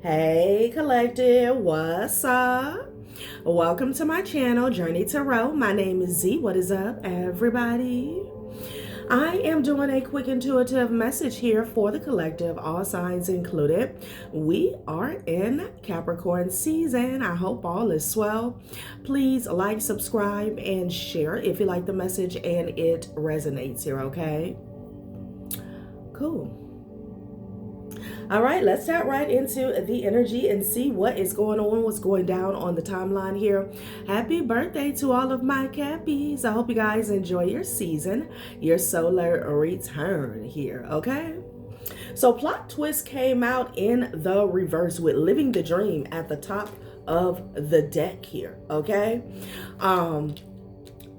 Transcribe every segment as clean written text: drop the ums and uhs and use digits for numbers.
Hey collective, what's up? Welcome to my channel, Journey Tarot. My name is Z. What is up, everybody? I am doing a quick intuitive message here for the collective, all signs included. We are in Capricorn season. I hope all is swell. Please like, subscribe, and share if you like the message and it resonates here, okay? Cool. All right, let's tap right into the energy and see what is going on, what's going down on the timeline here. Happy birthday to all of my Cappies. I hope you guys enjoy your season, your solar return here, okay? So plot twist came out in the reverse with Living the Dream at the top of the deck here, okay?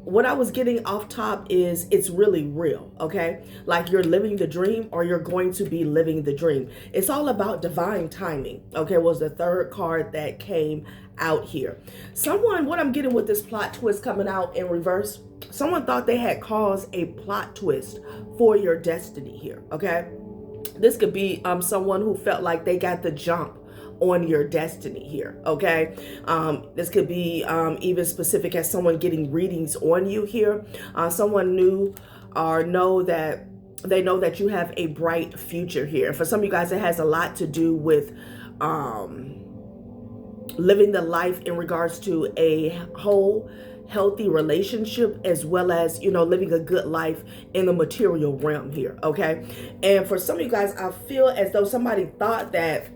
What I was getting off top is it's really real, okay? Like you're living the dream or you're going to be living the dream. It's all about divine timing, okay? Was the third card that came out here. What I'm getting with this plot twist coming out in reverse, someone thought they had caused a plot twist for your destiny here, okay? This could be someone who felt like they got the jump on your destiny here, okay? This could be even specific as someone getting readings on you here. Someone knew or know that they know that you have a bright future here. For some of you guys, it has a lot to do with living the life in regards to a whole healthy relationship, as well as, you know, living a good life in the material realm here, okay? And for some of you guys, I feel as though somebody thought that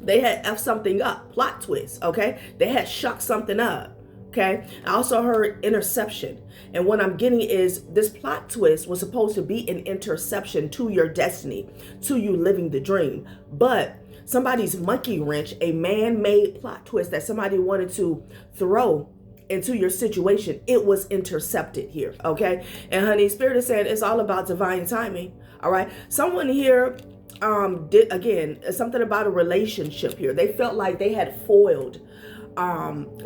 they had F something up, plot twist, okay? They had shucked something up, okay? I also heard interception. And what I'm getting is this plot twist was supposed to be an interception to your destiny, to you living the dream. But somebody's monkey wrench, a man-made plot twist that somebody wanted to throw into your situation, it was intercepted here, okay? And honey, Spirit is saying it's all about divine timing, all right? Someone here did, again, something about a relationship here. They felt like they had foiled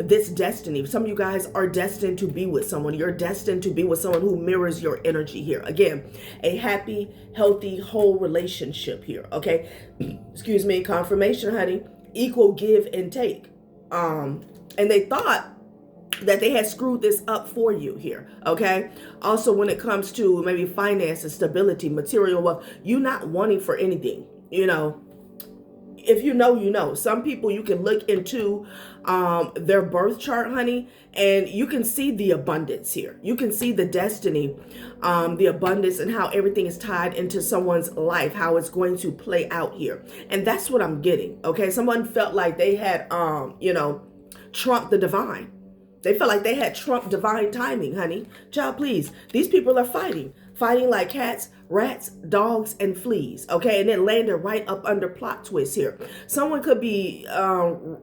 this destiny. Some of you guys are destined to be with someone. You're destined to be with someone who mirrors your energy here. Again, a happy, healthy, whole relationship here, okay? Excuse me, confirmation, honey. Equal give and take. And they thought that they had screwed this up for you here, okay? Also, when it comes to maybe finances, stability, material wealth, you not wanting for anything, you know. If you know, you know. Some people, you can look into their birth chart, honey, and you can see the abundance here. You can see the destiny, the abundance, and how everything is tied into someone's life, how it's going to play out here. And that's what I'm getting, okay? Someone felt like they had, you know, trumped the divine. They felt like they had trumped divine timing, honey. Child, please. These people are fighting like cats, rats, dogs, and fleas, okay? And it landed right up under plot twist here. Someone could be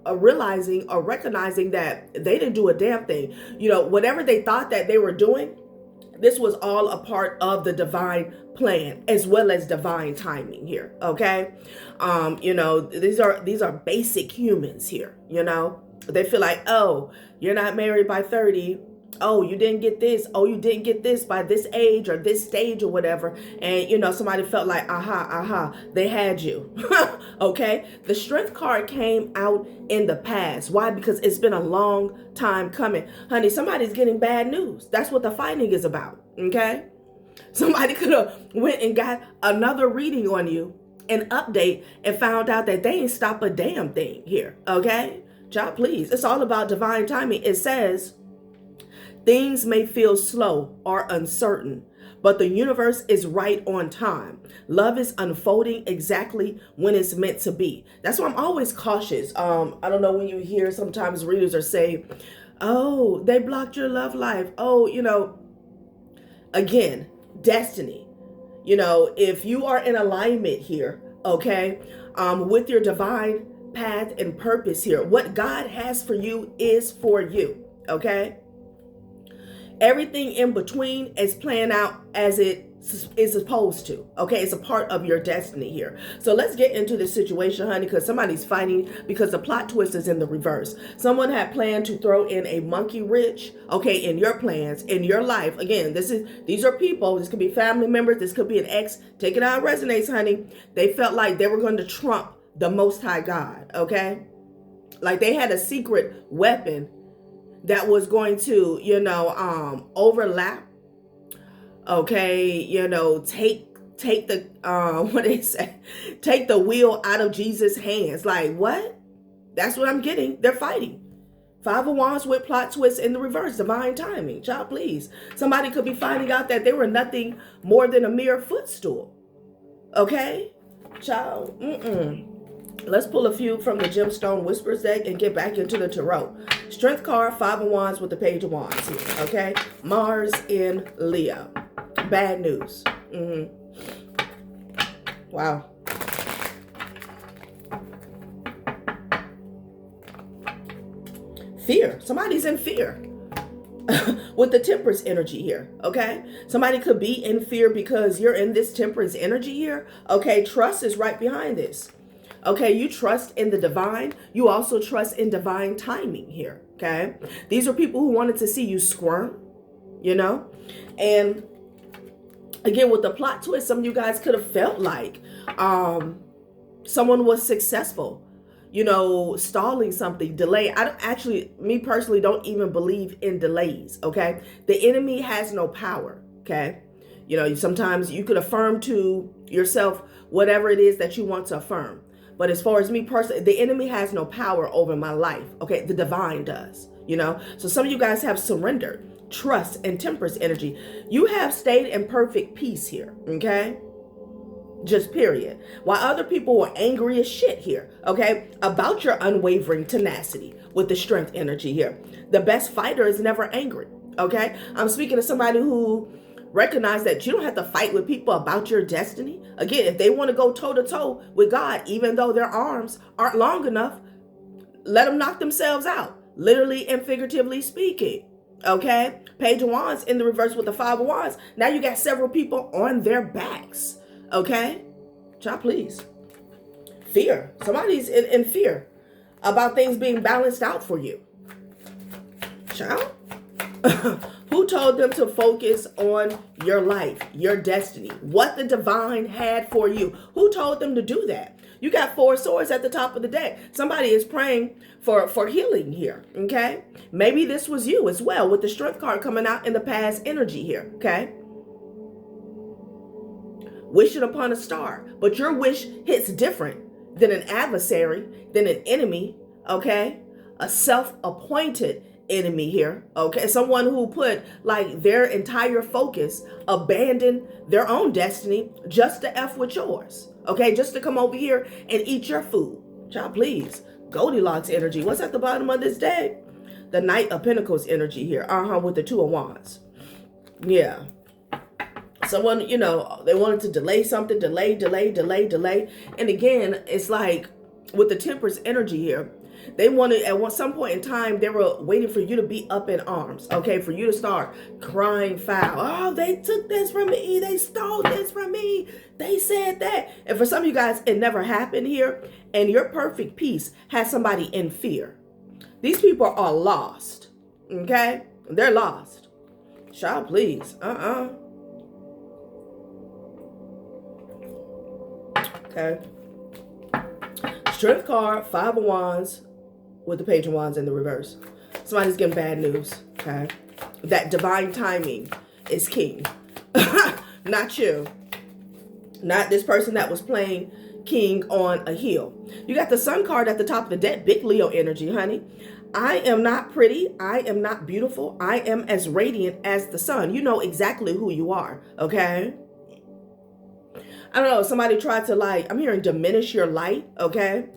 realizing or recognizing that they didn't do a damn thing. You know, whatever they thought that they were doing, this was all a part of the divine plan as well as divine timing here, okay? You know, these are basic humans here, you know? They feel like, oh, you're not married by 30. Oh, you didn't get this. Oh, you didn't get this by this age or this stage or whatever. And, you know, somebody felt like, aha, they had you. Okay? The strength card came out in the past. Why? Because it's been a long time coming. Honey, somebody's getting bad news. That's what the fighting is about. Okay? Somebody could have went and got another reading on you, an update, and found out that they ain't stop a damn thing here. Okay? Child, please. It's all about divine timing. It says, things may feel slow or uncertain, but the universe is right on time. Love is unfolding exactly when it's meant to be. That's why I'm always cautious. I don't know, when you hear sometimes readers are saying, oh, they blocked your love life. Oh, you know, again, destiny. You know, if you are in alignment here, okay, with your divine path and purpose here, what God has for you is for you, okay? Everything in between is playing out as it is supposed to, okay? It's a part of your destiny here. So let's get into this situation, honey, because somebody's fighting because the plot twist is in the reverse. Someone had planned to throw in a monkey wrench, okay, in your plans, in your life. Again, these are people. This could be family members. This could be an ex. Take it how it resonates, honey. They felt like they were going to trump the Most High God, okay? Like they had a secret weapon that was going to, overlap, okay, take the, what they say, take the wheel out of Jesus' hands. Like, what? That's what I'm getting. They're fighting. Five of Wands with plot twists in the reverse, divine timing. Child, please. Somebody could be finding out that they were nothing more than a mere footstool. Okay? Child, Let's pull a few from the Gemstone Whispers deck and get back into the tarot. Strength card, Five of Wands with the Page of Wands here, okay? Mars in Leo. Bad news. Wow. Fear. Somebody's in fear. With the Temperance energy here, okay? Somebody could be in fear because you're in this Temperance energy here. Okay, trust is right behind this. Okay, you trust in the divine. You also trust in divine timing here, okay? These are people who wanted to see you squirm, And again, with the plot twist, some of you guys could have felt like someone was successful, stalling something, delay. Me personally, don't even believe in delays, okay? The enemy has no power, okay? Sometimes you could affirm to yourself whatever it is that you want to affirm. But as far as me personally, the enemy has no power over my life, okay? The divine does, So some of you guys have surrendered, trust, and Temperance energy. You have stayed in perfect peace here, okay? Just period. While other people were angry as shit here, okay? About your unwavering tenacity with the Strength energy here. The best fighter is never angry, okay? I'm speaking to somebody who recognized that you don't have to fight with people about your destiny. Again, if they want to go toe-to-toe with God, even though their arms aren't long enough, let them knock themselves out, literally and figuratively speaking, okay? Page of Wands in the reverse with the Five of Wands. Now you got several people on their backs. Okay? Child, please. Fear. Somebody's in fear about things being balanced out for you. Child? Who told them to focus on your life, your destiny, what the divine had for you? Who told them to do that? You got Four Swords at the top of the deck. Somebody is praying for healing here, okay? Maybe this was you as well with the Strength card coming out in the past energy here, okay? Wishing upon a star, but your wish hits different than an adversary, than an enemy, okay? A self-appointed enemy here, okay? Someone who put like their entire focus, abandoned their own destiny just to F with yours, okay? Just to come over here and eat your food. Child, please. Goldilocks energy. What's at the bottom of this deck? The Knight of Pentacles energy here, with the Two of Wands. Yeah. Someone, they wanted to delay something, delay. And again, it's like with the Temperance energy here, they wanted at some point in time, they were waiting for you to be up in arms, okay? For you to start crying foul. Oh, they took this from me. They stole this from me. They said that. And for some of you guys, it never happened here. And your perfect peace has somebody in fear. These people are lost, okay? They're lost. Child, please. Okay. Strength card, Five of Wands with the Page of Wands in the reverse. Somebody's getting bad news, okay? That divine timing is king. Not you. Not this person that was playing king on a hill. You got the Sun card at the top of the deck. Big Leo energy, honey. I am not pretty. I am not beautiful. I am as radiant as the sun. You know exactly who you are, okay? I don't know, somebody tried to I'm hearing diminish your light, okay?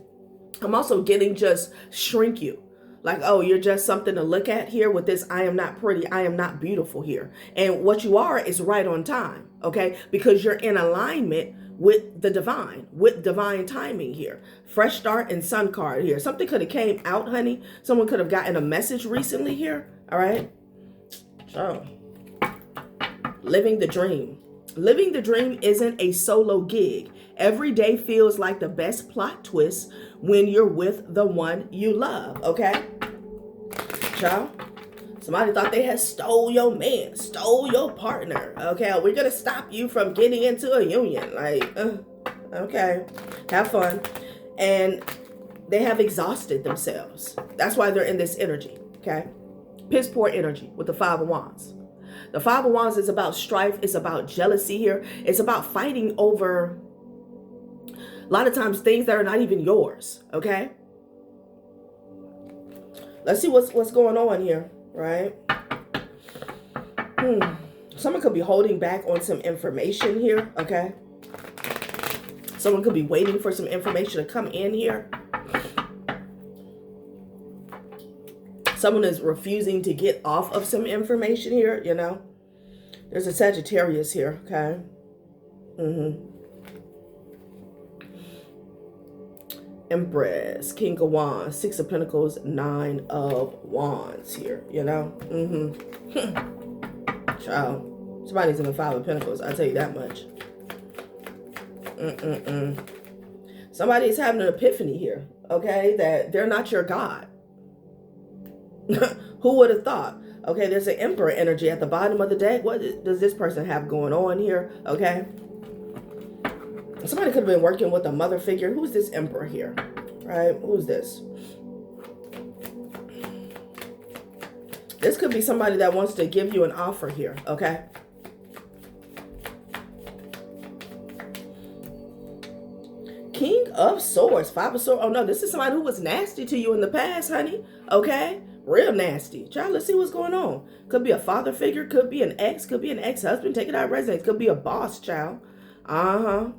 I'm also getting just shrink you. Like, oh, you're just something to look at here with this, I am not pretty, I am not beautiful here. And what you are is right on time, okay? Because you're in alignment with the divine, with divine timing here. Fresh start and Sun card here. Something could have came out, honey. Someone could have gotten a message recently here, all right? So, living the dream. Living the dream isn't a solo gig. Every day feels like the best plot twist when you're with the one you love, okay? Child, somebody thought they had stole your man, stole your partner, okay? We're going to stop you from getting into a union. Okay, have fun. and they have exhausted themselves. That's why they're in this energy, okay? Piss poor energy with the Five of Wands. The Five of Wands is about strife. It's about jealousy here. It's about fighting over, a lot of times, things that are not even yours, okay? Let's see what's going on here, right? Someone could be holding back on some information here, okay? Someone could be waiting for some information to come in here. Someone is refusing to get off of some information here, you know. There's a Sagittarius here, okay? Empress, King of Wands, Six of Pentacles, Nine of Wands here, you know. Child, somebody's in the Five of Pentacles, I'll tell you that much. Somebody's having an epiphany here, okay, that they're not your God. Who would have thought? Okay, there's an Emperor energy at the bottom of the deck. What does this person have going on here? Okay. Somebody could have been working with a mother figure. Who's this Emperor here? Right? Who's this? This could be somebody that wants to give you an offer here. Okay. King of Swords. Five of Swords. Oh, no. This is somebody who was nasty to you in the past, honey. Okay. Real nasty. Child, let's see what's going on. Could be a father figure. Could be an ex. Could be an ex-husband. Take it out of residence. Could be a boss, child. Wow,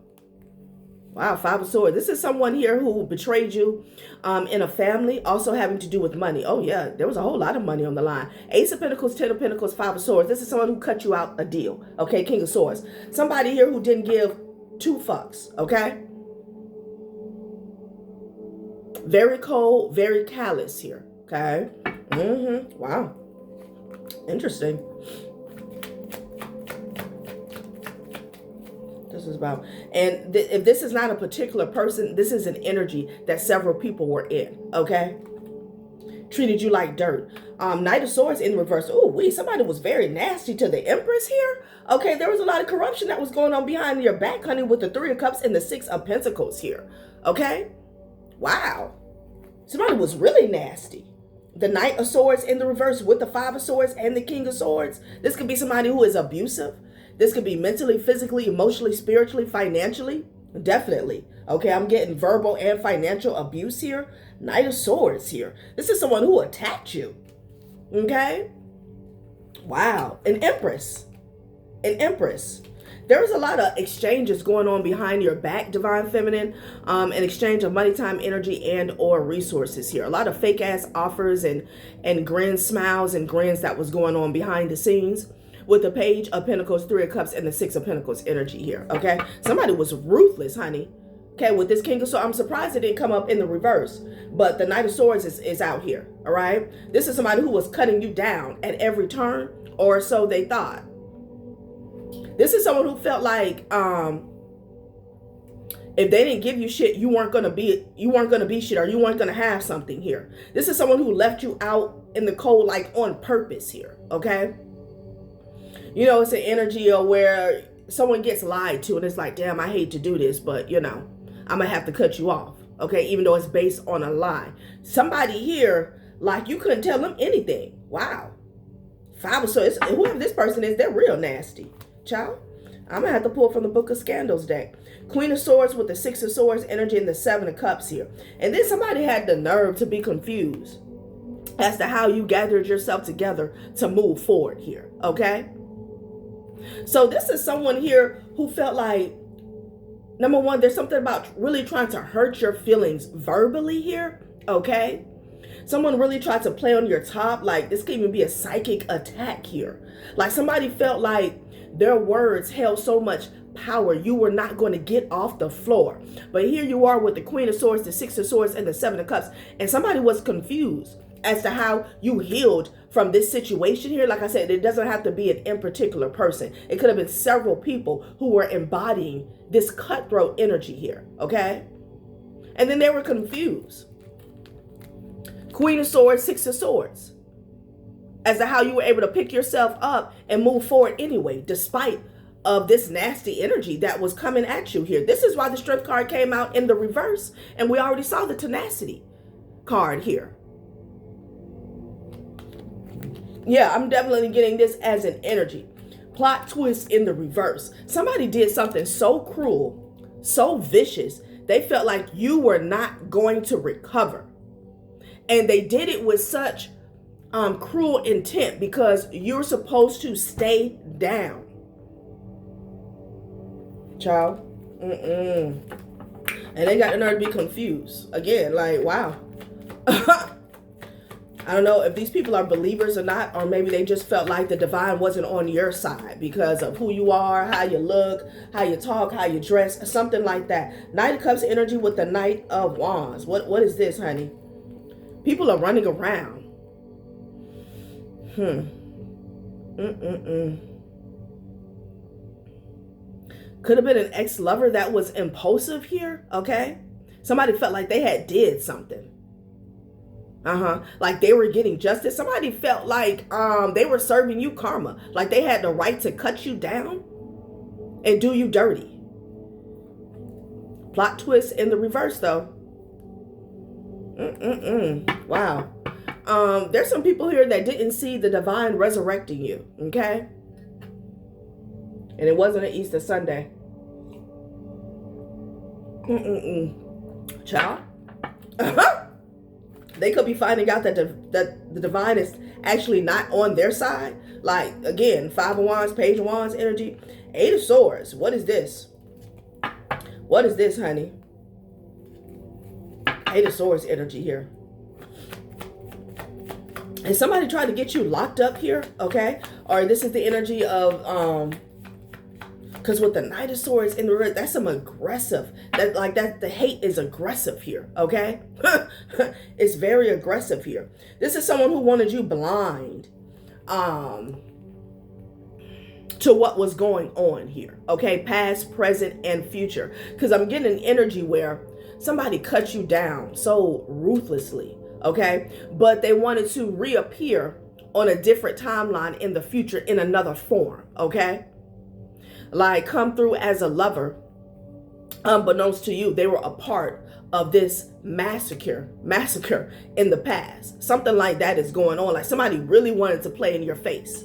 Five of Swords. This is someone here who betrayed you in a family, also having to do with money. Oh, yeah, there was a whole lot of money on the line. Ace of Pentacles, Ten of Pentacles, Five of Swords. This is someone who cut you out a deal. Okay, King of Swords. Somebody here who didn't give two fucks. Okay? Very cold, very callous here. Okay? Wow. Interesting. This is about, and if this is not a particular person, this is an energy that several people were in, okay? Treated you like dirt. Knight of Swords in reverse. Oh, somebody was very nasty to the Empress here. Okay, there was a lot of corruption that was going on behind your back, honey, with the Three of Cups and the Six of Pentacles here. Okay? Wow. Somebody was really nasty. The Knight of Swords in the reverse with the Five of Swords and the King of Swords. This could be somebody who is abusive. This could be mentally, physically, emotionally, spiritually, financially. Definitely. Okay, I'm getting verbal and financial abuse here. Knight of Swords here. This is someone who attacked you. Okay? Wow. An Empress. An Empress. There was a lot of exchanges going on behind your back, Divine Feminine. An exchange of money, time, energy, and or resources here. A lot of fake ass offers and grins, smiles, and grins that was going on behind the scenes with the Page of Pentacles, Three of Cups, and the Six of Pentacles energy here. Okay? Somebody was ruthless, honey. Okay, with this King of Swords, I'm surprised it didn't come up in the reverse. But the Knight of Swords is out here. All right? This is somebody who was cutting you down at every turn, or so they thought. This is someone who felt like if they didn't give you shit, you weren't gonna be shit, or you weren't gonna have something here. This is someone who left you out in the cold, like on purpose here. Okay, you know, it's an energy of where someone gets lied to, and it's like, damn, I hate to do this, but you know, I'm gonna have to cut you off. Okay, even though it's based on a lie. Somebody here, like, you couldn't tell them anything. Wow. Five of Swords. Whoever this person is, they're real nasty. Child, I'm gonna have to pull from the Book of Scandals deck. Queen of Swords with the Six of Swords energy and the Seven of Cups here. And then somebody had the nerve to be confused as to how you gathered yourself together to move forward here. Okay? So this is someone here who felt like, number one, there's something about really trying to hurt your feelings verbally here. Okay? Someone really tried to play on your top. Like, this could even be a psychic attack here. Like, somebody felt like their words held so much power, you were not going to get off the floor. But here you are with the Queen of Swords, the Six of Swords, and the Seven of Cups. And somebody was confused as to how you healed from this situation here. Like I said, it doesn't have to be an in particular person. It could have been several people who were embodying this cutthroat energy here. Okay? And then they were confused. Queen of Swords, Six of Swords. As to how you were able to pick yourself up and move forward anyway, despite of this nasty energy that was coming at you here. This is why the Strength card came out in the reverse, and we already saw the tenacity card here. Yeah, I'm definitely getting this as an energy. Plot twist in the reverse. Somebody did something so cruel, so vicious, they felt like you were not going to recover. And they did it with such cruel intent because you're supposed to stay down. Child. And they got the nerve to be confused. Again, like, wow. I don't know if these people are believers or not, or maybe they just felt like the divine wasn't on your side because of who you are, how you look, how you talk, how you dress, something like that. Knight of Cups energy with the Knight of Wands. What is this, honey? People are running around. Could have been an ex-lover that was impulsive here, okay? Somebody felt like they had did something. Like they were getting justice. Somebody felt like they were serving you karma. Like they had the right to cut you down and do you dirty. Plot twist in the reverse though. Wow. There's some people here that didn't see the divine resurrecting you, okay? And it wasn't an Easter Sunday. Child. They could be finding out that the divine is actually not on their side. Like, again, 5 of Wands, Page of Wands energy. 8 of Swords. What is this? What is this, honey? 8 of Swords energy here. And somebody tried to get you locked up here, okay? Or this is the energy of, because with the Knight of Swords in the reverse, that's some aggressive. The hate is aggressive here, okay? It's very aggressive here. This is someone who wanted you blind to what was going on here, okay? Past, present, and future. Because I'm getting an energy where somebody cut you down so ruthlessly, okay? But they wanted to reappear on a different timeline in the future in another form, okay? Like come through as a lover, unbeknownst to you, they were a part of this massacre in the past. Something like that is going on. Like somebody really wanted to play in your face.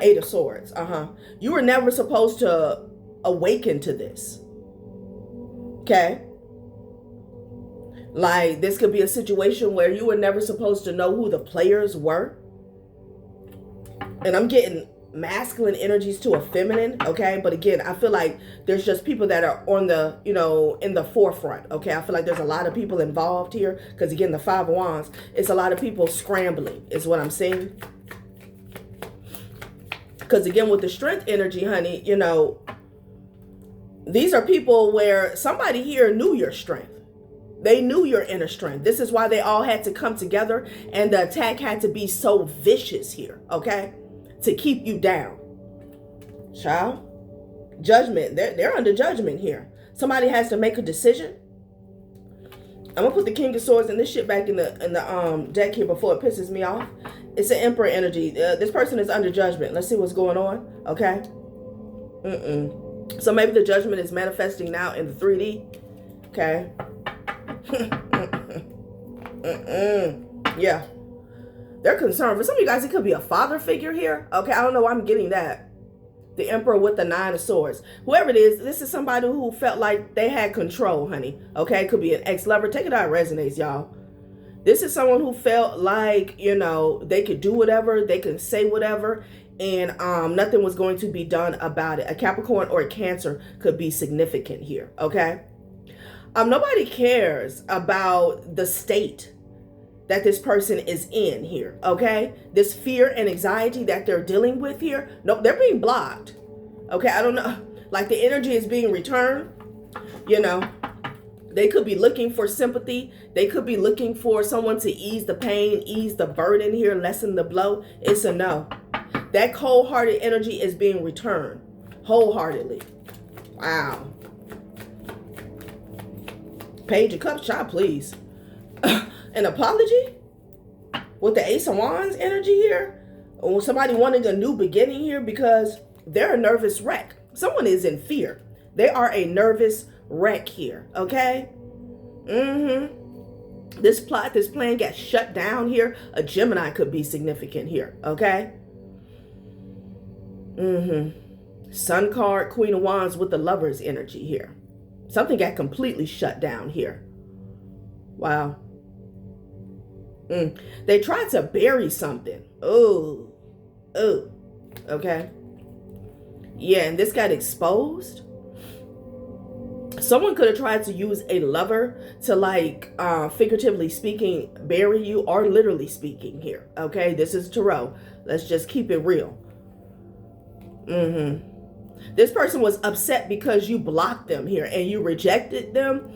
8 of Swords. You were never supposed to awaken to this. Okay? Like this could be a situation where you were never supposed to know who the players were. And I'm getting masculine energies to a feminine, okay? But again, I feel like there's just people that are on the, in the forefront, okay? I feel like there's a lot of people involved here because again, the 5 of Wands, it's a lot of people scrambling is what I'm seeing. Because again, with the Strength energy, honey, these are people where somebody here knew your strength. They knew your inner strength. This is why they all had to come together and the attack had to be so vicious here, okay? To keep you down. Child. Judgment. They're under judgment here. Somebody has to make a decision. I'm gonna put the King of Swords and this shit back in the deck here before it pisses me off. It's an Emperor energy. This person is under judgment. Let's see what's going on. Okay. So maybe the judgment is manifesting now in the 3D. Okay. Yeah. They're concerned. For some of you guys, it could be a father figure here. Okay, I don't know why I'm getting that. The Emperor with the 9 of Swords. Whoever it is, this is somebody who felt like they had control, honey. Okay, it could be an ex-lover. Take it how it resonates, y'all. This is someone who felt like, they could do whatever, they could say whatever, and nothing was going to be done about it. A Capricorn or a Cancer could be significant here, okay? Nobody cares about the state that this person is in here, okay? This fear and anxiety that they're dealing with here, no, they're being blocked, okay? I don't know, like the energy is being returned, They could be looking for sympathy. They could be looking for someone to ease the pain, ease the burden here, lessen the blow. It's a no. That cold-hearted energy is being returned wholeheartedly. Wow. Page of Cups, child, please. An apology with the Ace of Wands energy here, or somebody wanting a new beginning here because they're a nervous wreck. Someone is in fear. They are a nervous wreck here, okay? This plan got shut down here. A Gemini could be significant here, okay? Sun card, Queen of Wands with the Lover's energy here. Something got completely shut down here. Wow. They tried to bury something. Oh, okay. Yeah, and this got exposed. Someone could have tried to use a lover to, like, figuratively speaking, bury you, or literally speaking here. Okay, this is tarot. Let's just keep it real. This person was upset because you blocked them here and you rejected them,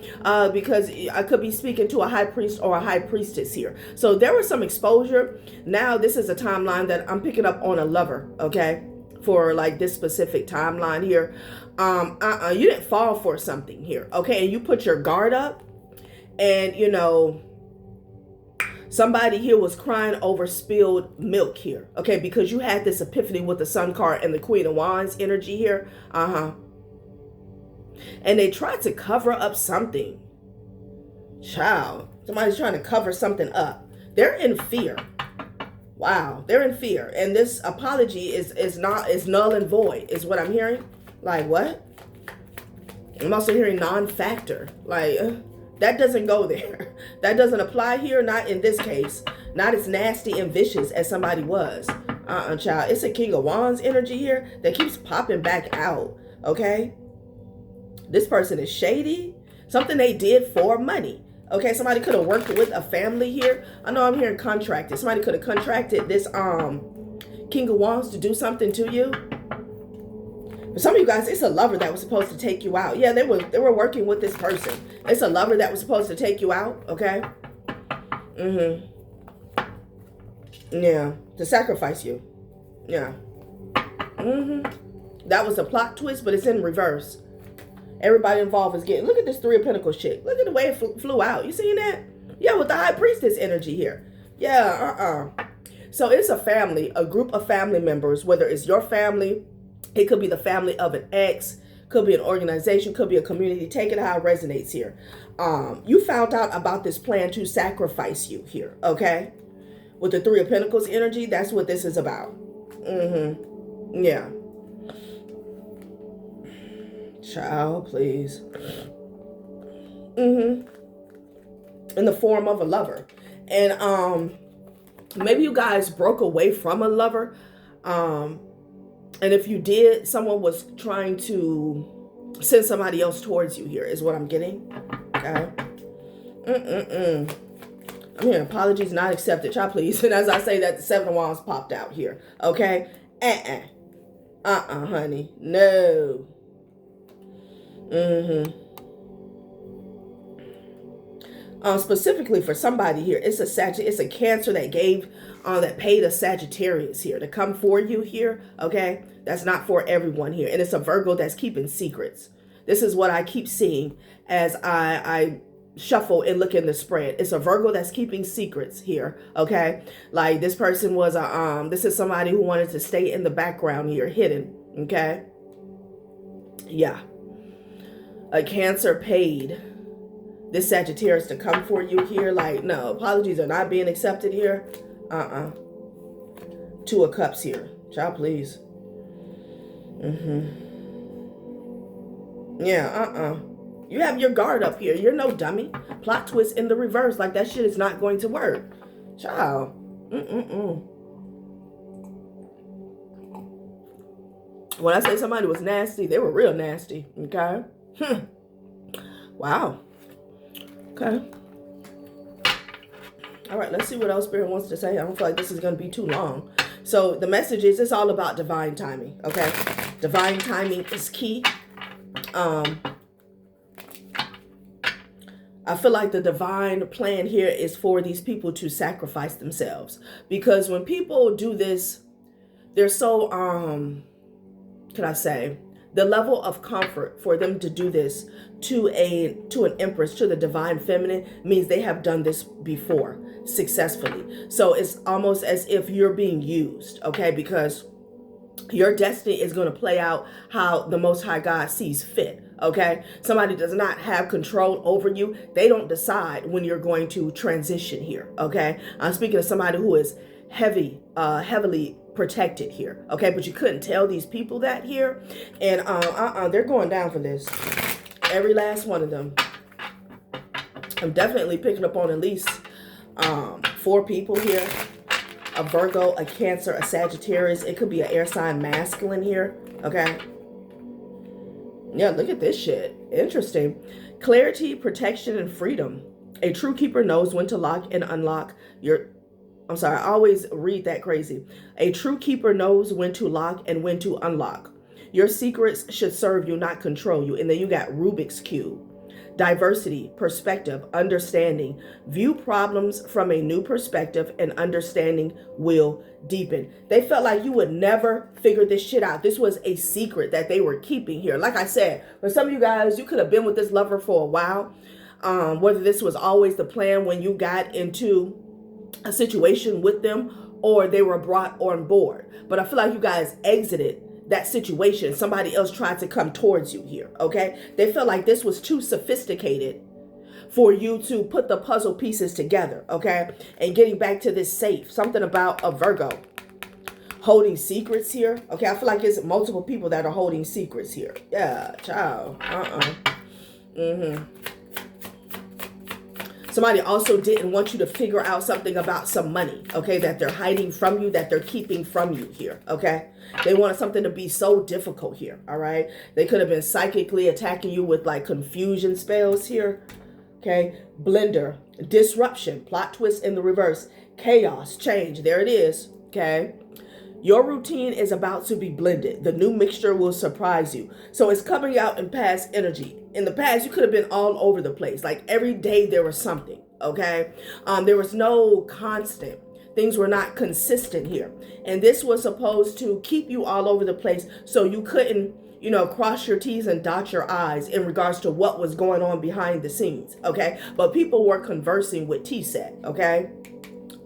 because I could be speaking to a high priest or a high priestess here. So there was some exposure. Now this is a timeline that I'm picking up on a lover, okay, for like this specific timeline here. You didn't fall for something here, okay, and you put your guard up, and you know, somebody here was crying over spilled milk here, okay, because you had this epiphany with the Sun card and the Queen of Wands energy here. And they tried to cover up something. Child, somebody's trying to cover something up. They're in fear. Wow, they're in fear, and this apology is null and void, is what I'm hearing. Like, what? I'm also hearing non-factor. Like, that doesn't go there. That doesn't apply here, not in this case. Not as nasty and vicious as somebody was. Child. It's a King of Wands energy here that keeps popping back out, okay? This person is shady. Something they did for money. Okay, somebody could have worked with a family here. I know I'm hearing contracted. Somebody could have contracted this King of Wands to do something to you. For some of you guys, it's a lover that was supposed to take you out. Yeah, they were working with this person. It's a lover that was supposed to take you out, okay? Yeah, to sacrifice you. Yeah. That was a plot twist, but it's in reverse. Everybody involved is getting... Look at this Three of Pentacles chick. Look at the way it flew out. You seeing that? Yeah, with the High Priestess energy here. Yeah, So it's a family, a group of family members, whether it's your family... It could be the family of an ex, could be an organization, could be a community. Take it how it resonates here. You found out about this plan to sacrifice you here, okay? With the Three of Pentacles energy, that's what this is about. Yeah. Child, please. In the form of a lover. And maybe you guys broke away from a lover. And if you did, someone was trying to send somebody else towards you here, is what I'm getting. Okay. I'm hearing apologies not accepted. Child, please. And as I say that, the Seven of Wands popped out here. Okay. Honey. No. Specifically for somebody here, it's a Cancer that paid a Sagittarius here to come for you here, okay? That's not for everyone here. And it's a Virgo that's keeping secrets. This is what I keep seeing as I shuffle and look in the spread. It's a Virgo that's keeping secrets here, okay? Like this person was this is somebody who wanted to stay in the background here, hidden, okay? Yeah. A Cancer paid this Sagittarius to come for you here. Like, no, apologies are not being accepted here. Two of Cups here. Child, please. Yeah, You have your guard up here. You're no dummy. Plot twist in the reverse. Like, that shit is not going to work. Child. When I say somebody was nasty, they were real nasty. Okay? Wow. Okay. All right, let's see what else Spirit wants to say. I don't feel like this is going to be too long. So the message is, it's all about divine timing, okay? Divine timing is key. I feel like the divine plan here is for these people to sacrifice themselves. Because when people do this, they're so, can I say, the level of comfort for them to do this to an empress, to the divine feminine, means they have done this before successfully. So it's almost as if you're being used, okay? Because Your destiny is going to play out how the Most High God sees fit. Okay, somebody does not have control over you. They don't decide when you're going to transition here. Okay, I'm speaking to somebody who is heavily protected here. Okay, but you couldn't tell these people that here, and they're going down for this. Every last one of them. I'm definitely picking up on at least 4 people here. A Virgo, a Cancer, a Sagittarius. It could be an air sign masculine here. Okay. Yeah, look at this shit. Interesting. Clarity, protection, and freedom. A true keeper knows when to lock and unlock your... I'm sorry, I always read that crazy. A true keeper knows when to lock and when to unlock. Your secrets should serve you, not control you. And then you got Rubik's Cube. Diversity, perspective, understanding. View problems from a new perspective and understanding will deepen. They felt like you would never figure this shit out. This was a secret that they were keeping here. Like I said, for some of you guys, you could have been with this lover for a while. Whether this was always the plan when you got into a situation with them or they were brought on board. But I feel like you guys exited that situation. Somebody else tried to come towards you here. Okay, they felt like this was too sophisticated for you to put the puzzle pieces together. Okay, and getting back to this safe, something about a Virgo holding secrets here. Okay, I feel like it's multiple people that are holding secrets here. Yeah, child. Somebody also didn't want you to figure out something about some money, okay, that they're hiding from you, that they're keeping from you here, okay? They wanted something to be so difficult here, all right? They could have been psychically attacking you with like confusion spells here, okay? Blender, disruption, plot twist in the reverse, chaos, change, there it is, okay? Your routine is about to be blended. The new mixture will surprise you. So it's coming out in past energy. In the past, you could have been all over the place. Like every day there was something, okay? There was no constant. Things were not consistent here. And this was supposed to keep you all over the place so you couldn't, you know, cross your T's and dot your I's in regards to what was going on behind the scenes, okay? But people were conversing with T-set, okay?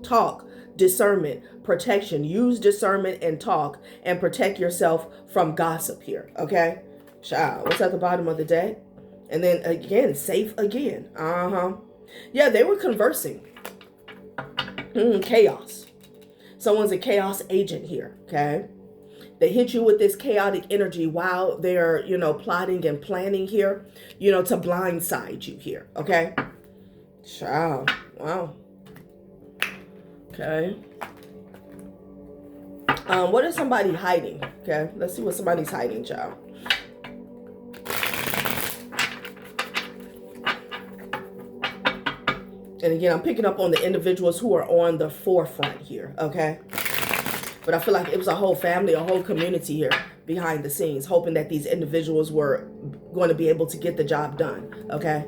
Talk, discernment, protection. Use discernment and talk and protect yourself from gossip here, okay? Child, what's at the bottom of the deck? And then again, safe again. Yeah, they were conversing. Chaos. Someone's a chaos agent here, okay? They hit you with this chaotic energy while they're, you know, plotting and planning here, you know, to blindside you here, okay? Child, wow. Okay. What is somebody hiding? Okay, let's see what somebody's hiding, child. And again, I'm picking up on the individuals who are on the forefront here, okay? But I feel like it was a whole family, a whole community here behind the scenes, hoping that these individuals were going to be able to get the job done, okay?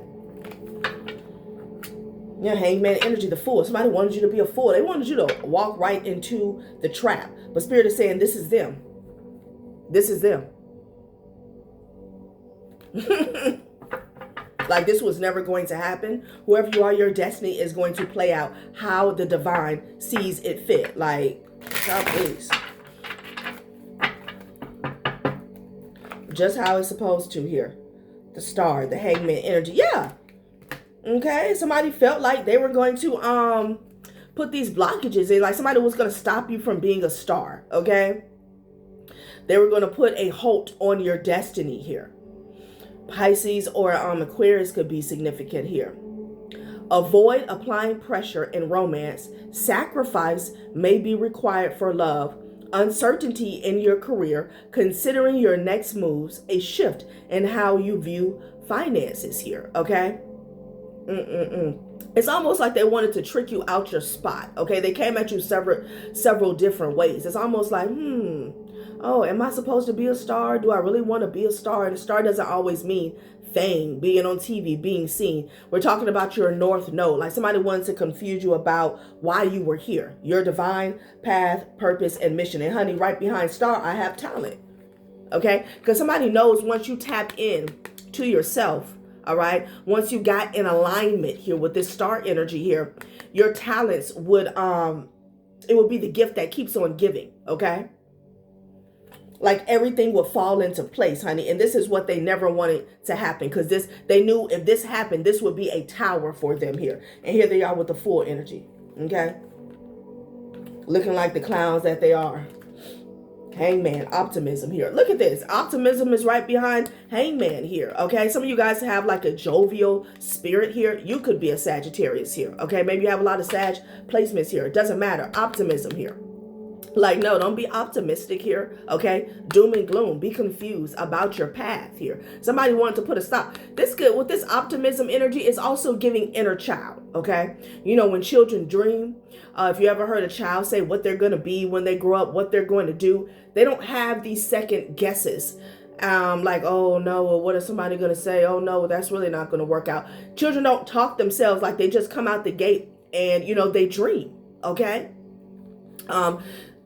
Yeah, hangman energy, the fool. Somebody wanted you to be a fool. They wanted you to walk right into the trap. But Spirit is saying, this is them. This is them. Like this was never going to happen. Whoever you are, your destiny is going to play out how the divine sees it fit. Like, God, please. Just how it's supposed to here. The star, the hangman energy. Yeah. Okay, somebody felt like they were going to put these blockages in, like somebody was going to stop you from being a star, okay? They were going to put a halt on your destiny here. Pisces or Aquarius could be significant here. Avoid applying pressure in romance. Sacrifice may be required for love. Uncertainty in your career, considering your next moves, a shift in how you view finances here, okay? It's almost like they wanted to trick you out your spot, okay? They came at you several different ways. It's almost like, oh, am I supposed to be a star? Do I really want to be a star? And a star doesn't always mean fame, being on TV, being seen. We're talking about your north node. Like somebody wanted to confuse you about why you were here. Your divine path, purpose, and mission. And honey, right behind star, I have talent, okay? Because somebody knows once you tap in to yourself, all right, once you got in alignment here with this star energy here, your talents would, it would be the gift that keeps on giving, okay? Like everything would fall into place, honey. And this is what they never wanted to happen, because they knew if this happened, this would be a tower for them here. And here they are with the full energy. Okay. Looking like the clowns that they are. Hangman, optimism here. Look at this. Optimism is right behind Hangman here. Okay. Some of you guys have like a jovial spirit here. You could be a Sagittarius here. Okay. Maybe you have a lot of Sag placements here. It doesn't matter. Optimism here. Like, no, don't be optimistic here, okay? Doom and gloom. Be confused about your path here. Somebody wanted to put a stop. This good with this optimism energy is also giving inner child, okay? You know, when children dream, if you ever heard a child say what they're going to be when they grow up, what they're going to do, they don't have these second guesses. Like, oh no, well, what is somebody going to say? Oh no, that's really not going to work out. Children don't talk themselves, like they just come out the gate and, you know, they dream, okay?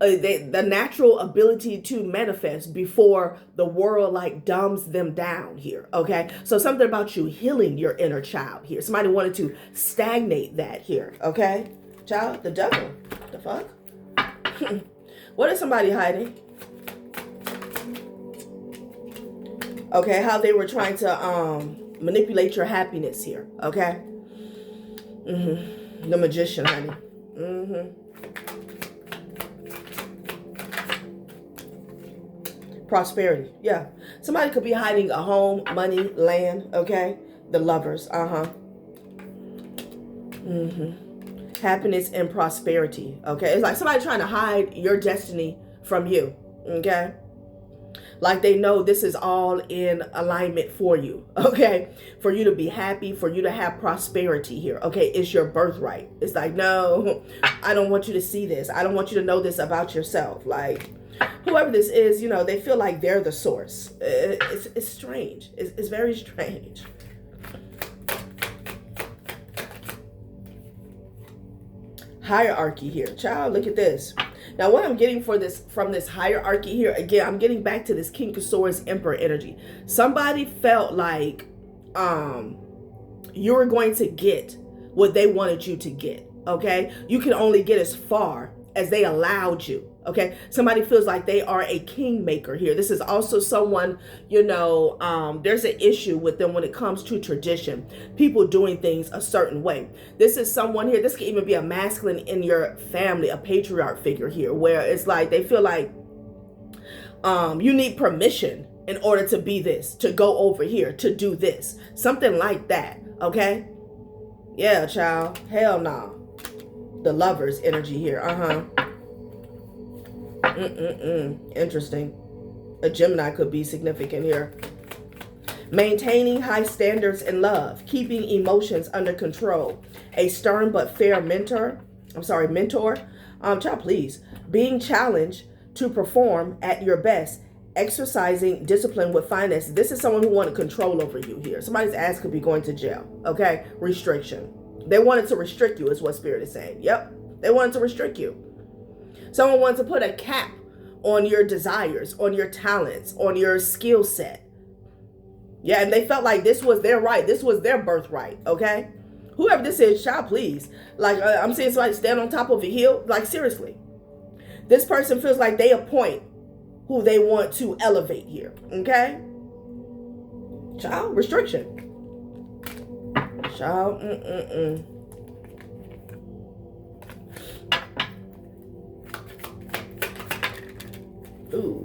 The natural ability to manifest before the world like dumbs them down here. Okay. So something about you healing your inner child here. Somebody wanted to stagnate that here. Okay. Child, the devil. The fuck? What is somebody hiding? Okay. How they were trying to manipulate your happiness here. Okay. The magician, honey. Prosperity. Yeah. Somebody could be hiding a home, money, land. Okay. The lovers. Happiness and prosperity. Okay. It's like somebody trying to hide your destiny from you. Okay. Like they know this is all in alignment for you. Okay. For you to be happy, for you to have prosperity here. Okay. It's your birthright. It's like, no, I don't want you to see this. I don't want you to know this about yourself. Like, whoever this is, you know, they feel like they're the source. It's strange. It's very strange. Hierarchy here. Child, look at this. Now, what I'm getting from this hierarchy here, again, I'm getting back to this King of Swords Emperor energy. Somebody felt like you were going to get what they wanted you to get, okay? You can only get as far as they allowed you. Okay, somebody feels like they are a kingmaker here. This is also someone, you know, there's an issue with them when it comes to tradition, people doing things a certain way. This is someone here, this could even be a masculine in your family, a patriarch figure here, where it's like they feel like you need permission in order to be this, to go over here, to do this, something like that. Okay, yeah, child, hell no. The lovers energy here. Interesting. A Gemini could be significant here. Maintaining high standards in love, keeping emotions under control, a stern but fair mentor. Child, please. Being challenged to perform at your best, exercising discipline with finesse. This is someone who wanted control over you here. Somebody's ass could be going to jail. Okay, restriction. They wanted to restrict you, is what Spirit is saying. Yep, they wanted to restrict you. Someone wants to put a cap on your desires, on your talents, on your skill set. Yeah, and they felt like this was their right. This was their birthright, okay? Whoever this is, child, please. Like, I'm seeing somebody stand on top of a hill. Like, seriously. This person feels like they appoint who they want to elevate here, okay? Child, restriction. Child, Ooh.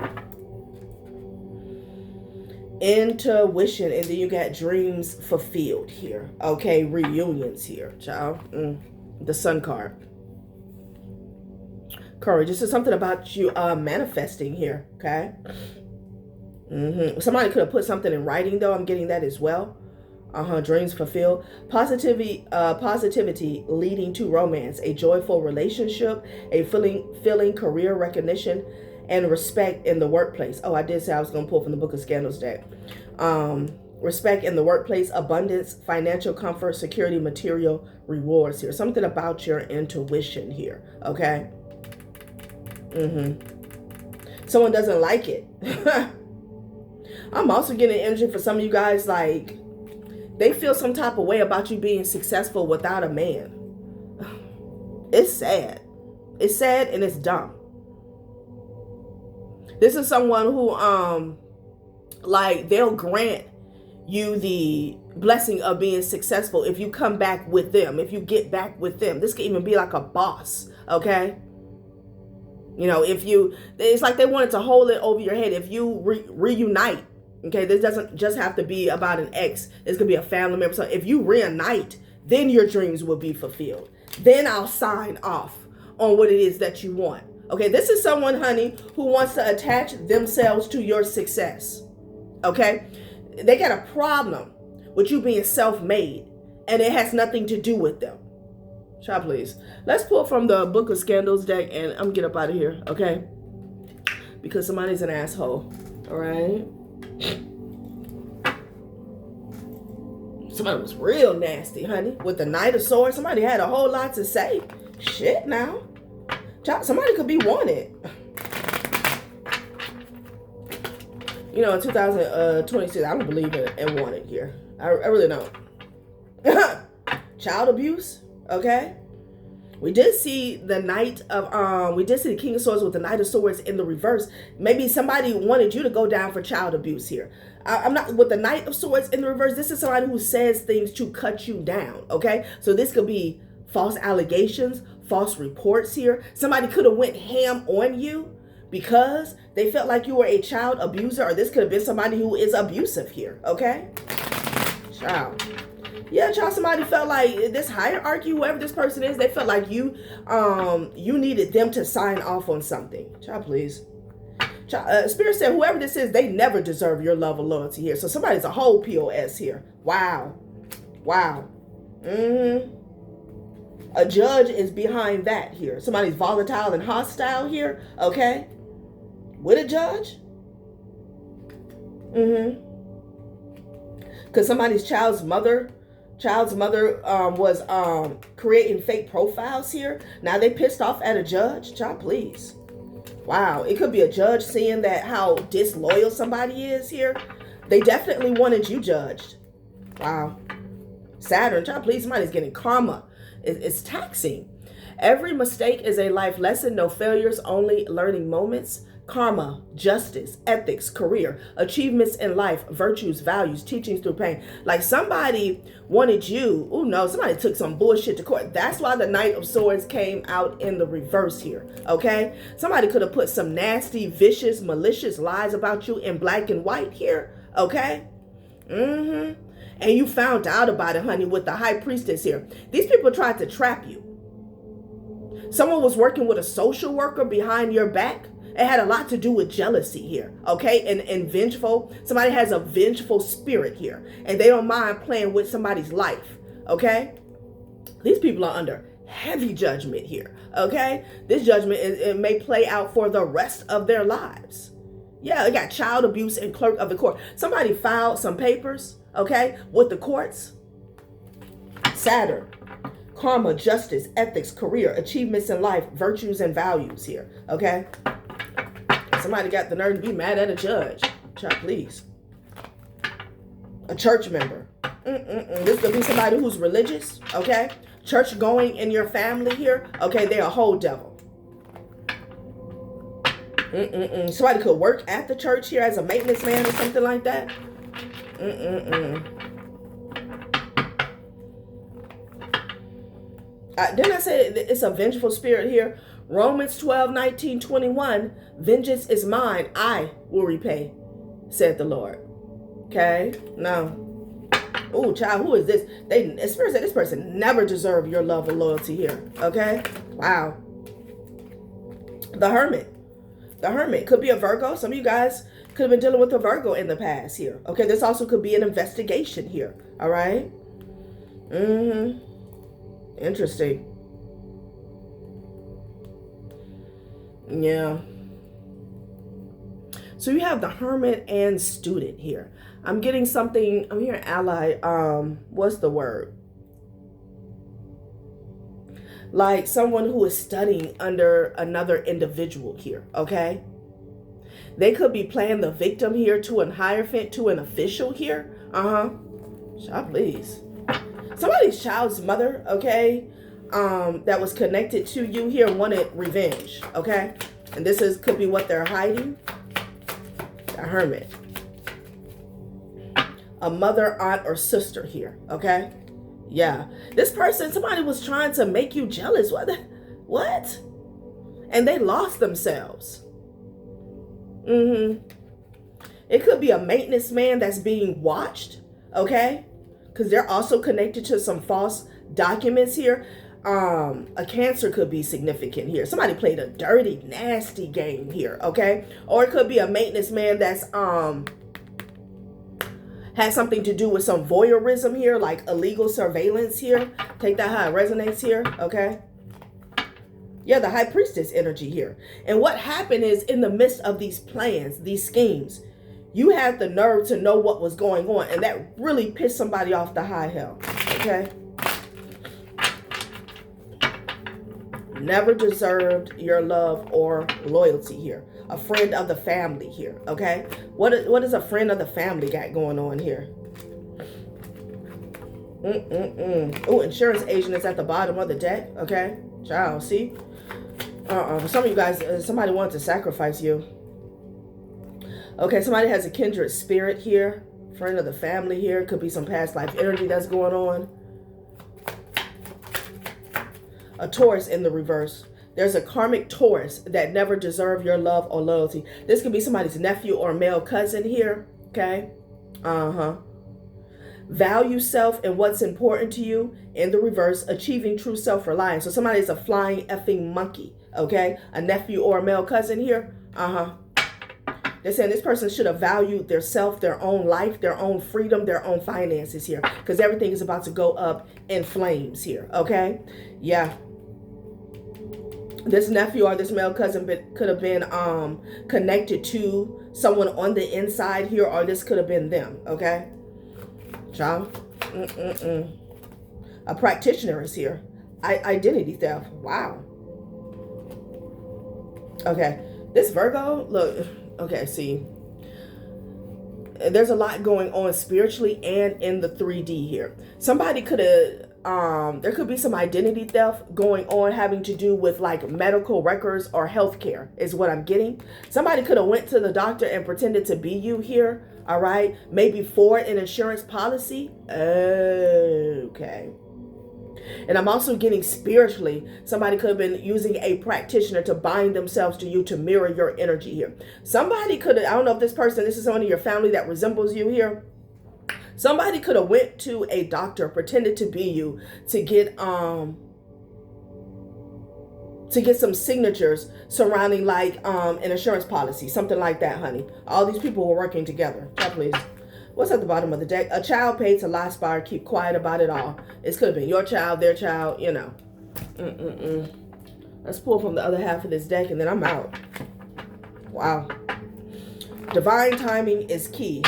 Intuition, and then you got dreams fulfilled here. Okay, reunions here, child. The Sun card. Courage. This is something about you manifesting here, okay? Somebody could have put something in writing, though. I'm getting that as well. Dreams fulfilled. Positivity leading to romance, a joyful relationship, a filling career recognition, and respect in the workplace. Oh, I did say I was going to pull from the Book of Scandals deck. Respect in the workplace, abundance, financial comfort, security, material rewards here. Something about your intuition here, okay? Someone doesn't like it. I'm also getting energy for some of you guys, like, they feel some type of way about you being successful without a man. It's sad. It's sad and it's dumb. This is someone who, like, they'll grant you the blessing of being successful if you come back with them, if you get back with them. This could even be like a boss, okay? You know, if you, it's like they wanted to hold it over your head. If you reunite, okay, this doesn't just have to be about an ex. This could be a family member. So if you reunite, then your dreams will be fulfilled. Then I'll sign off on what it is that you want. Okay, this is someone, honey, who wants to attach themselves to your success. Okay, they got a problem with you being self-made, and it has nothing to do with them. Child, please. Let's pull from the Book of Scandals deck, and I'm gonna get up out of here, okay? Because somebody's an asshole, all right? Somebody was real nasty, honey, with the Knight of Swords. Somebody had a whole lot to say. Shit, now. Child, somebody could be wanted. You know, in 2026, I don't believe in wanted here. I really don't. Child abuse, okay? We did see the we did see the King of Swords with the Knight of Swords in the reverse. Maybe somebody wanted you to go down for child abuse here. I'm not, with the Knight of Swords in the reverse, this is somebody who says things to cut you down, okay? So this could be false allegations, false reports here. Somebody could have went ham on you because they felt like you were a child abuser, or this could have been somebody who is abusive here, okay? Child. Yeah, child, somebody felt like this hierarchy, whoever this person is, they felt like you needed them to sign off on something. Child, please. Child, Spirit said, whoever this is, they never deserve your love or loyalty here. So somebody's a whole POS here. Wow. Wow. A judge is behind that here. Somebody's volatile and hostile here, okay? With a judge? Because somebody's child's mother was creating fake profiles here. Now they pissed off at a judge. Child, please. Wow. It could be a judge seeing that how disloyal somebody is here. They definitely wanted you judged. Wow. Saturn, child, please. Somebody's getting karma. It's taxing. Every mistake is a life lesson. No failures, only learning moments. Karma, justice, ethics, career, achievements in life, virtues, values, teachings through pain. Like somebody wanted you. Oh no, somebody took some bullshit to court. That's why the Knight of Swords came out in the reverse here. Okay? Somebody could have put some nasty, vicious, malicious lies about you in black and white here. Okay? And you found out about it, honey, with the High Priestess here. These people tried to trap you. Someone was working with a social worker behind your back. It had a lot to do with jealousy here, okay? And vengeful. Somebody has a vengeful spirit here, and they don't mind playing with somebody's life, okay? These people are under heavy judgment here, okay? This judgment, it may play out for the rest of their lives. Yeah, they got child abuse and clerk of the court. Somebody filed some papers, okay, with the courts. Saturn, karma, justice, ethics, career, achievements in life, virtues and values here, okay? Somebody got the nerve to be mad at a judge. Child, please. A church member. This could be somebody who's religious, okay? Church going in your family here. Okay, they're a whole devil. Somebody could work at the church here as a maintenance man or something like that. Didn't I say it's a vengeful spirit here? Romans 12:19-21, vengeance is mine, I will repay, said the Lord. Okay, now, oh child, who is this? Spirit said this person never deserved your love or loyalty here. Okay, wow. The Hermit could be a Virgo. Some of you guys could have been dealing with a Virgo in the past here. Okay, this also could be an investigation here. All right. Interesting. Yeah. So you have the Hermit and Student here. I'm getting something. I'm hearing ally. What's the word? Like someone who is studying under another individual here. Okay. They could be playing the victim here to an hierophant, to an official here. Child, please. Somebody's child's mother, okay, that was connected to you here wanted revenge, okay? And this could be what they're hiding. hermit. A mother, aunt, or sister here, okay? Yeah. This person, somebody was trying to make you jealous. What? And they lost themselves. It could be a maintenance man that's being watched, okay? Because they're also connected to some false documents here. A Cancer could be significant here. Somebody played a dirty, nasty game here, okay? Or it could be a maintenance man that's has something to do with some voyeurism here, like illegal surveillance here. Take that how it resonates here, okay? Yeah, the High Priestess energy here. And what happened is, in the midst of these plans, these schemes, you had the nerve to know what was going on, and that really pissed somebody off the high hell, okay? Never deserved your love or loyalty here. A friend of the family here, okay? What is a friend of the family got going on here? Oh, insurance agent is at the bottom of the deck, okay? Child, see? Some of you guys, somebody wanted to sacrifice you. Okay, somebody has a kindred spirit here. Friend of the family here. Could be some past life energy that's going on. A Taurus in the reverse. There's a karmic Taurus that never deserved your love or loyalty. This could be somebody's nephew or male cousin here. Okay. Value self and what's important to you. In the reverse, achieving true self-reliance. So somebody's a flying effing monkey. Okay. A nephew or a male cousin here. They're saying this person should have valued their self, their own life, their own freedom, their own finances here. Because everything is about to go up in flames here. Okay. Yeah. This nephew or this male cousin could have been connected to someone on the inside here, or this could have been them, okay? Child. A practitioner is here. Identity theft. Wow. Okay. This Virgo, look, okay, see. There's a lot going on spiritually and in the 3D here. Somebody could have... there could be some identity theft going on having to do with like medical records or healthcare is what I'm getting. Somebody could have went to the doctor and pretended to be you here. All right. Maybe for an insurance policy. Okay. And I'm also getting spiritually, somebody could have been using a practitioner to bind themselves to you to mirror your energy here. Somebody could have, I don't know if this is someone in your family that resembles you here. Somebody could have went to a doctor, pretended to be you, to get some signatures surrounding like an insurance policy, something like that, honey. All these people were working together. Child, please. What's at the bottom of the deck? A child paid to lie, spy, keep quiet about it all. It could have been your child, their child, you know. Let's pull from the other half of this deck and then I'm out. Wow. Divine timing is key,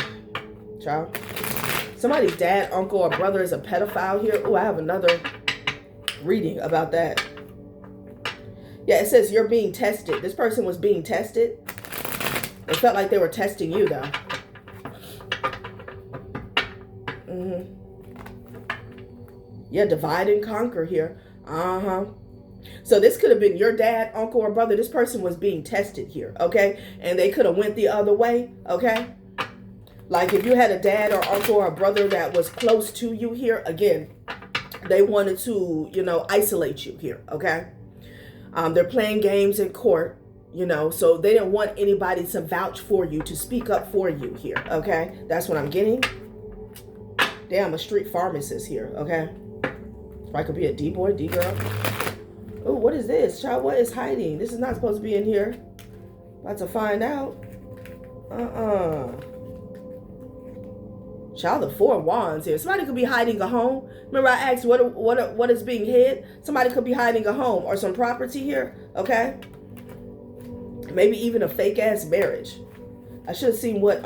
child. Somebody's dad, uncle, or brother is a pedophile here. Oh, I have another reading about that. Yeah, it says you're being tested. This person was being tested. It felt like they were testing you, though. Yeah, divide and conquer here. So this could have been your dad, uncle, or brother. This person was being tested here, okay? And they could have went the other way, okay? Like if you had a dad or uncle or a brother that was close to you here, again, they wanted to, you know, isolate you here, okay? They're playing games in court, you know, so they didn't want anybody to vouch for you, to speak up for you here, okay? That's what I'm getting. Damn, a street pharmacist here, okay? I could be a D-boy, D-girl. Oh, what is this? Child, what is hiding? This is not supposed to be in here. About to find out. Child, the 4 of Wands here. Somebody could be hiding a home. Remember I asked what is being hid? Somebody could be hiding a home or some property here, okay? Maybe even a fake-ass marriage. I should have seen what,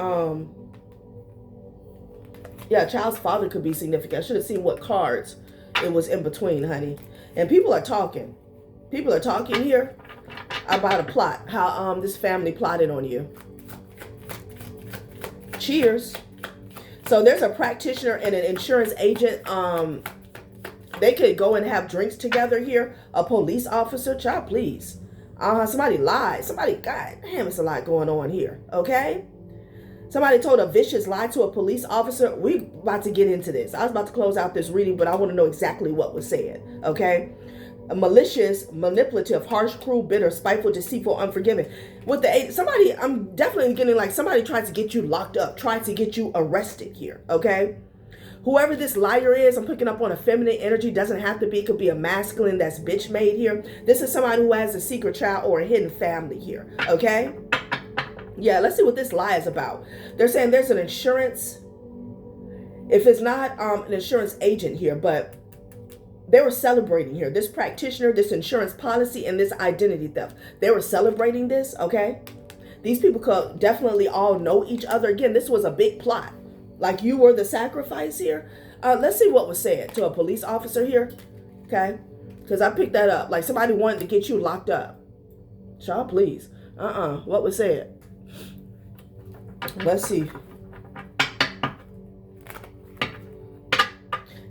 yeah, a child's father could be significant. I should have seen what cards it was in between, honey. And people are talking. People are talking here about a plot. How this family plotted on you. Cheers. So there's a practitioner and an insurance agent. They could go and have drinks together here. A police officer. Child, please. Somebody lied. Somebody, god damn, it's a lot going on here. Okay? Somebody told a vicious lie to a police officer. We about to get into this. I was about to close out this reading, but I want to know exactly what was said. Okay. A malicious, manipulative, harsh, cruel, bitter, spiteful, deceitful, unforgiving. With the somebody, I'm definitely getting like somebody tried to get you locked up, tried to get you arrested here. Okay. Whoever this liar is, I'm picking up on a feminine energy. Doesn't have to be. It could be a masculine that's bitch made here. This is somebody who has a secret child or a hidden family here. Okay. Yeah, let's see what this lie is about. They're saying there's an insurance. If it's not an insurance agent here, but they were celebrating here. This practitioner, this insurance policy, and this identity theft. They were celebrating this, okay? These people could definitely all know each other. Again, this was a big plot. Like you were the sacrifice here. Let's see what was said to a police officer here, okay? Because I picked that up. Like somebody wanted to get you locked up. Child, please. What was said? Let's see.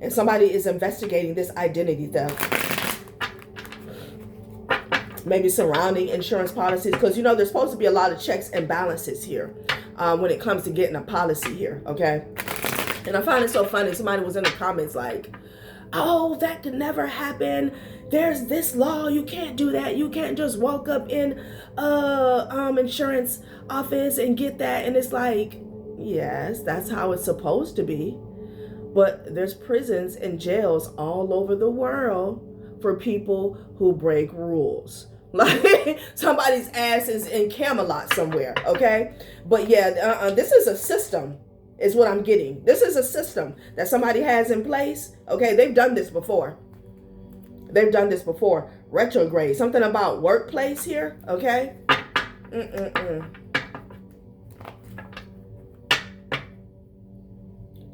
And somebody is investigating this identity theft. Maybe surrounding insurance policies. Because, you know, there's supposed to be a lot of checks and balances here when it comes to getting a policy here. Okay. And I find it so funny. Somebody was in the comments like, oh, that could never happen. There's this law. You can't do that. You can't just walk up in insurance office and get that. And it's like, yes, that's how it's supposed to be. But there's prisons and jails all over the world for people who break rules. Like somebody's ass is in Camelot somewhere. Okay. But yeah, this is a system is what I'm getting. This is a system that somebody has in place. Okay. They've done this before. They've done this before. Retrograde. Something about workplace here. Okay.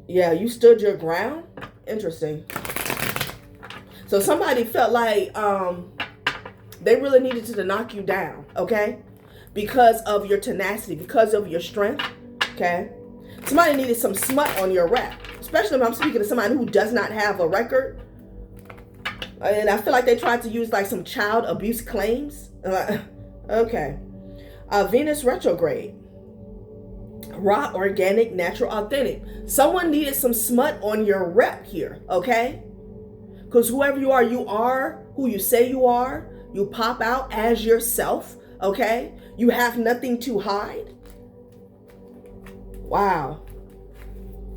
Yeah, you stood your ground. Interesting. So somebody felt like they really needed to knock you down. Okay. Because of your tenacity. Because of your strength. Okay. Somebody needed some smut on your rep. Especially if I'm speaking to somebody who does not have a record. And I feel like they tried to use like some child abuse claims. Okay. Venus retrograde. Raw, organic, natural, authentic. Someone needed some smut on your rep here. Okay. Because whoever you are who you say you are. You pop out as yourself. Okay. You have nothing to hide. Wow.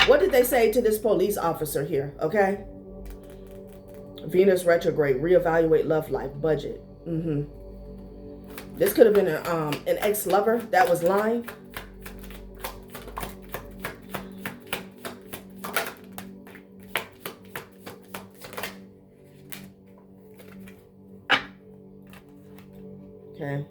What did they say to this police officer here? Okay. Venus retrograde, reevaluate love life, budget. This could have been an ex-lover that was lying. Okay.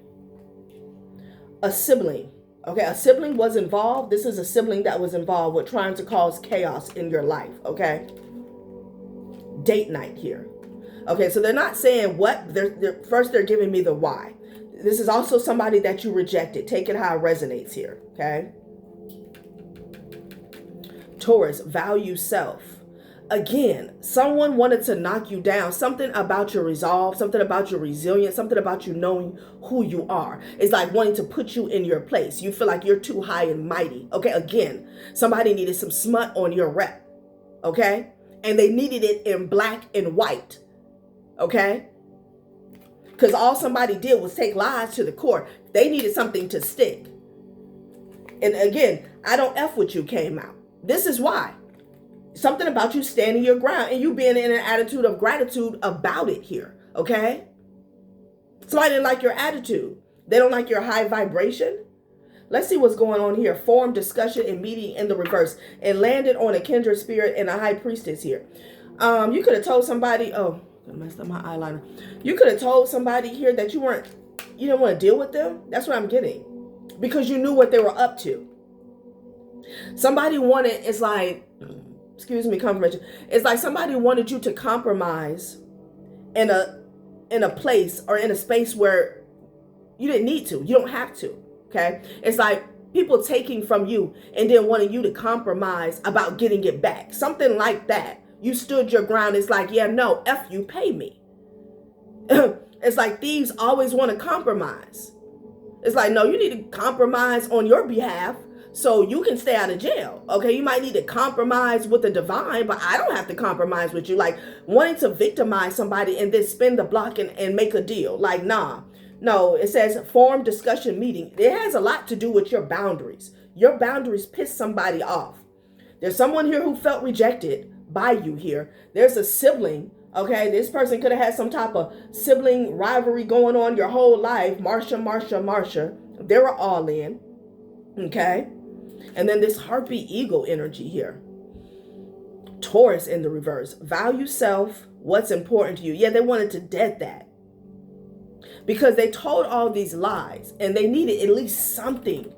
A sibling. Okay, a sibling was involved. This is a sibling that was involved with trying to cause chaos in your life. Okay. Date night here. Okay, so they're not saying what. First, they're giving me the why. This is also somebody that you rejected. Take it how it resonates here. Okay. Taurus, value self. Again, someone wanted to knock you down. Something about your resolve, something about your resilience, something about you knowing who you are. It's like wanting to put you in your place. You feel like you're too high and mighty. Okay, again, somebody needed some smut on your rep. Okay, and they needed it in black and white. Okay, because all somebody did was take lies to the court. They needed something to stick. And again, I don't F with you came out. This is why. Something about you standing your ground and you being in an attitude of gratitude about it here. Okay. Somebody didn't like your attitude. They don't like your high vibration. Let's see what's going on here. Form, discussion, and meeting in the reverse. And landed on a kindred spirit and a high priestess here. You could have told somebody, oh, I messed up my eyeliner. You could have told somebody here that you didn't want to deal with them. That's what I'm getting. Because you knew what they were up to. Somebody wanted, it's like, excuse me, confirmation. It's like somebody wanted you to compromise in a place or in a space where you didn't need to. You don't have to. Okay. It's like people taking from you and then wanting you to compromise about getting it back. Something like that. You stood your ground. It's like, yeah, no, F you, pay me. It's like thieves always want to compromise. It's like, no, you need to compromise on your behalf so you can stay out of jail. Okay, you might need to compromise with the divine, but I don't have to compromise with you. Like wanting to victimize somebody and then spin the block and make a deal. Like, nah. No, it says form discussion meeting. It has a lot to do with your boundaries. Your boundaries piss somebody off. There's someone here who felt rejected by you here. There's a sibling. Okay, this person could have had some type of sibling rivalry going on your whole life. Marsha. They were all in. Okay. And then this harpy ego energy here. Taurus in the reverse. Value self. What's important to you. Yeah, they wanted to dead that. Because they told all these lies. And they needed at least something.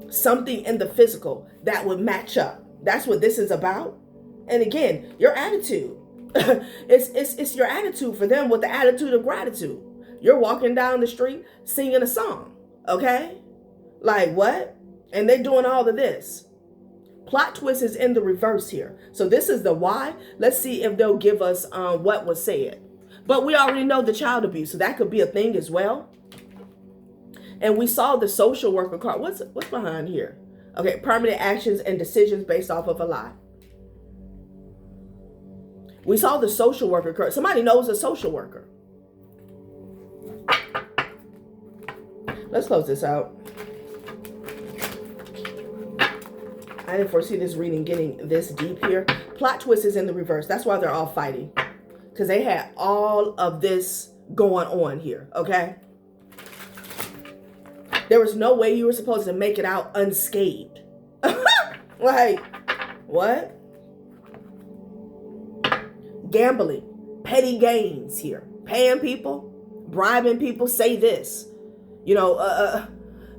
Something in the physical that would match up. That's what this is about. And again, your attitude. It's your attitude for them with the attitude of gratitude. You're walking down the street singing a song. Okay? Like what? And they're doing all of this. Plot twist is in the reverse here. So this is the why. Let's see if they'll give us what was said. But we already know the child abuse. So that could be a thing as well. And we saw the social worker card. What's behind here? Okay, permanent actions and decisions based off of a lie. We saw the social worker card. Somebody knows a social worker. Let's close this out. I didn't foresee this reading getting this deep here. Plot twist is in the reverse. That's why they're all fighting. Because they had all of this going on here. Okay? There was no way you were supposed to make it out unscathed. Like, what? Gambling. Petty gains here. Paying people. Bribing people. Say this. You know,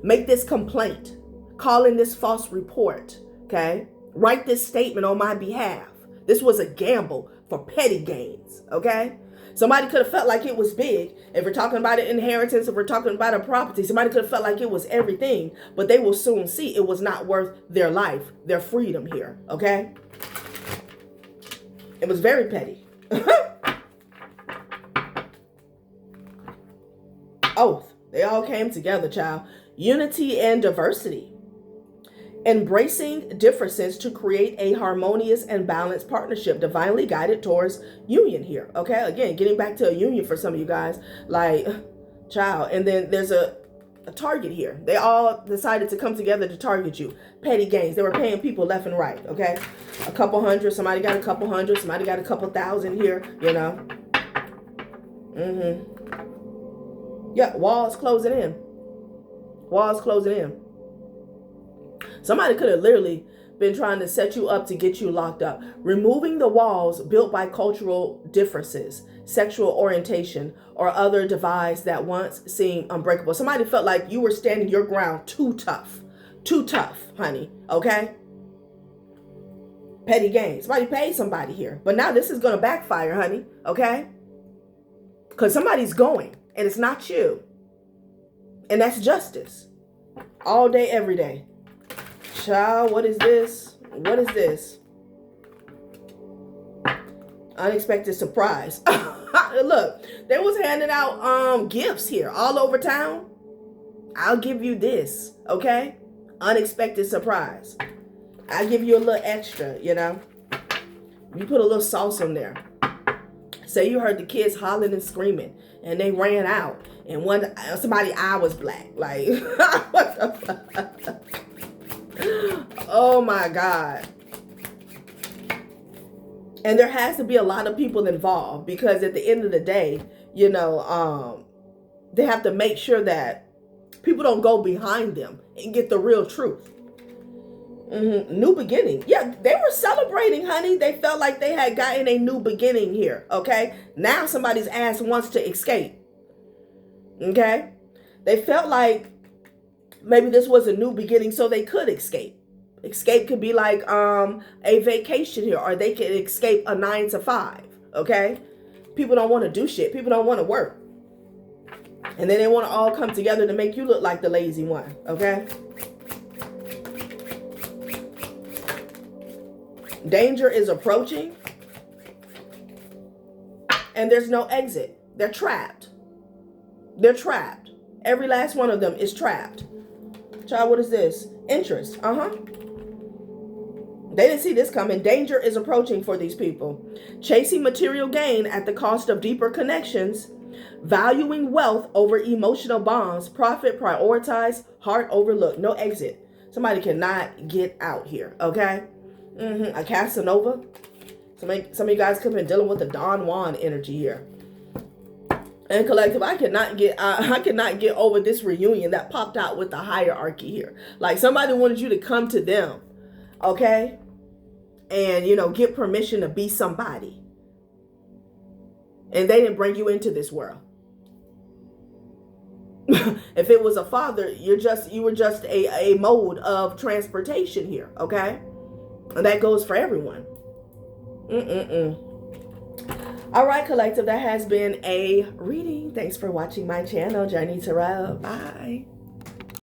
make this complaint. Call in this false report. Okay? Write this statement on my behalf. This was a gamble for petty gains. Okay? Somebody could have felt like it was big. If we're talking about an inheritance, if we're talking about a property, somebody could have felt like it was everything. But they will soon see it was not worth their life, their freedom here. Okay? It was very petty. Oath. They all came together, child. Unity and diversity. Embracing differences to create a harmonious and balanced partnership, divinely guided towards union here. Okay, again, getting back to a union for some of you guys, like, child. And then there's a target here. They all decided to come together to target you. Petty gains. They were paying people left and right. Okay, a couple hundred. Somebody got a couple hundred. Somebody got a couple thousand here. You know. Yeah, walls closing in. Walls closing in. Somebody could have literally been trying to set you up to get you locked up. Removing the walls built by cultural differences, sexual orientation, or other divides that once seemed unbreakable. Somebody felt like you were standing your ground too tough. Too tough, honey. Okay? Petty gains. Somebody paid somebody here. But now this is going to backfire, honey. Okay? Because somebody's going. And it's not you. And that's justice. All day, every day. Child, what is this? What is this? Unexpected surprise. Look, they was handing out gifts here all over town. I'll give you this, okay? Unexpected surprise. I'll give you a little extra, you know? You put a little sauce in there. Say you heard the kids hollering and screaming, and they ran out, and somebody's eye was black. Like, what the fuck? Oh my God. And there has to be a lot of people involved, because at the end of the day, you know, they have to make sure that people don't go behind them and get the real truth. New beginning. Yeah, they were celebrating, honey. They felt like they had gotten a new beginning here. Okay. Now somebody's ass wants to escape. Okay. They felt like maybe this was a new beginning so they could escape. Escape could be like a vacation here, or they could escape a 9 to 5. Okay. People don't want to do shit. People don't want to work. And then they want to all come together to make you look like the lazy one. Okay. Danger is approaching. And there's no exit. They're trapped. They're trapped. Every last one of them is trapped. Child, what is this? Interest. They didn't see this coming. Danger is approaching for these people. Chasing material gain at the cost of deeper connections. Valuing wealth over emotional bonds. Profit prioritized. Heart overlooked. No exit. Somebody cannot get out here. Okay? A Casanova. Some of you guys could have been dealing with the Don Juan energy here. And collective, I cannot get over this reunion that popped out with the hierarchy here. Like somebody wanted you to come to them, okay, and get permission to be somebody, and they didn't bring you into this world. If it was a father, you were just a mode of transportation here, okay, and that goes for everyone. All right, collective, that has been a reading. Thanks for watching my channel, Journey Tarot. Bye.